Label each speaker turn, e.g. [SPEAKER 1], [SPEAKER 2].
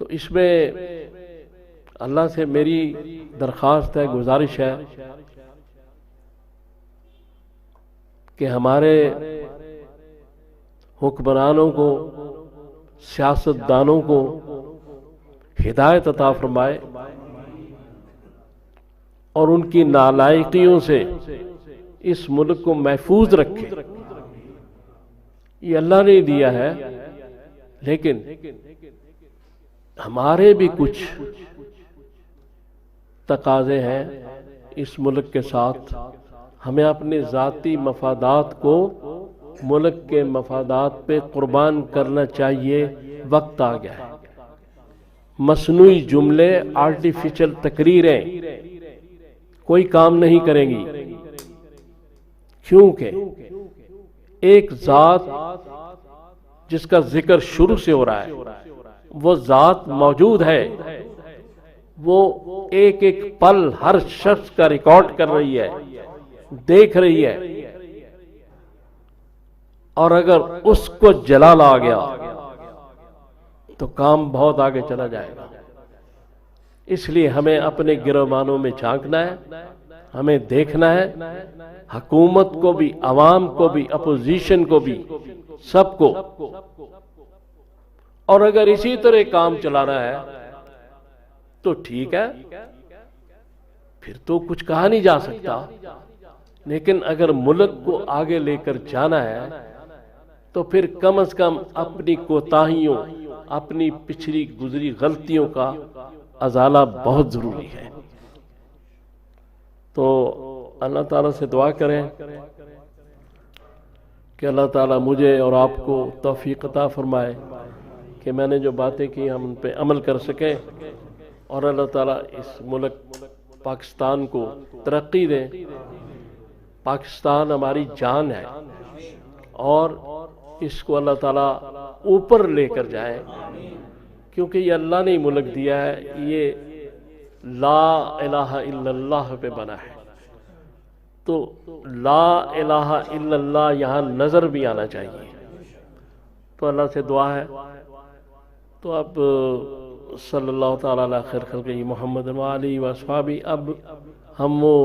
[SPEAKER 1] تو اس میں اللہ سے میری درخواست ہے، گزارش ہے کہ ہمارے حکمرانوں کو، سیاستدانوں کو ہدایت عطا فرمائے اور ان کی نالائقیوں سے اس ملک کو محفوظ رکھے۔ یہ اللہ نے دیا ہے، لیکن ہمارے بھی کچھ تقاضے ہیں اس ملک کے ساتھ۔ ہمیں اپنے ذاتی مفادات کو ملک کے مفادات پہ قربان کرنا چاہیے۔ وقت آ گیا ہے۔ مصنوعی جملے، آرٹیفیشل تقریریں کوئی کام نہیں کریں گی، کیونکہ ایک ذات جس کا ذکر شروع سے ہو رہا ہے، وہ ذات موجود ہے، وہ ایک ایک پل ہر شخص کا ریکارڈ کر رہی ہے، دیکھ رہی ہے، اور اگر اس کو جلال آ گیا تو کام بہت آگے چلا جائے گا۔ اس لیے ہمیں اپنے گرہمانوں میں جھانکنا ہے، ہمیں دیکھنا ہے، حکومت کو بھی، عوام کو بھی، اپوزیشن کو بھی، سب کو۔ اور اگر اسی طرح کام چلانا ہے تو ٹھیک ہے، پھر تو کچھ کہا نہیں جا سکتا، لیکن اگر ملک کو آگے لے کر جانا ہے تو پھر کم از کم اپنی کوتاہیوں، اپنی پچھلی گزری غلطیوں کا ازالہ بہت ضروری ہے۔ تو اللہ تعالیٰ سے دعا کریں کہ اللہ تعالیٰ مجھے اور آپ کو توفیق عطا فرمائے کہ میں نے جو باتیں کی ہم ان پہ عمل کر سکیں، اور اللہ تعالیٰ اس ملک پاکستان کو ترقی دیں۔ پاکستان ہماری جان ہے، اور اس کو اللہ تعالیٰ اوپر لے کر جائے، کیونکہ یہ اللہ نے ملک دیا ہے، یہ لا الہ الا اللہ پہ بنا ہے۔ تو لا الہ الا اللہ یہاں نظر بھی آنا چاہیے۔ تو اللہ سے دعا ہے۔ تو اب صلی اللہ تعالیٰ علیہ خیر خلقہ محمد و آلہ و اصحابہ، اب ہم وہ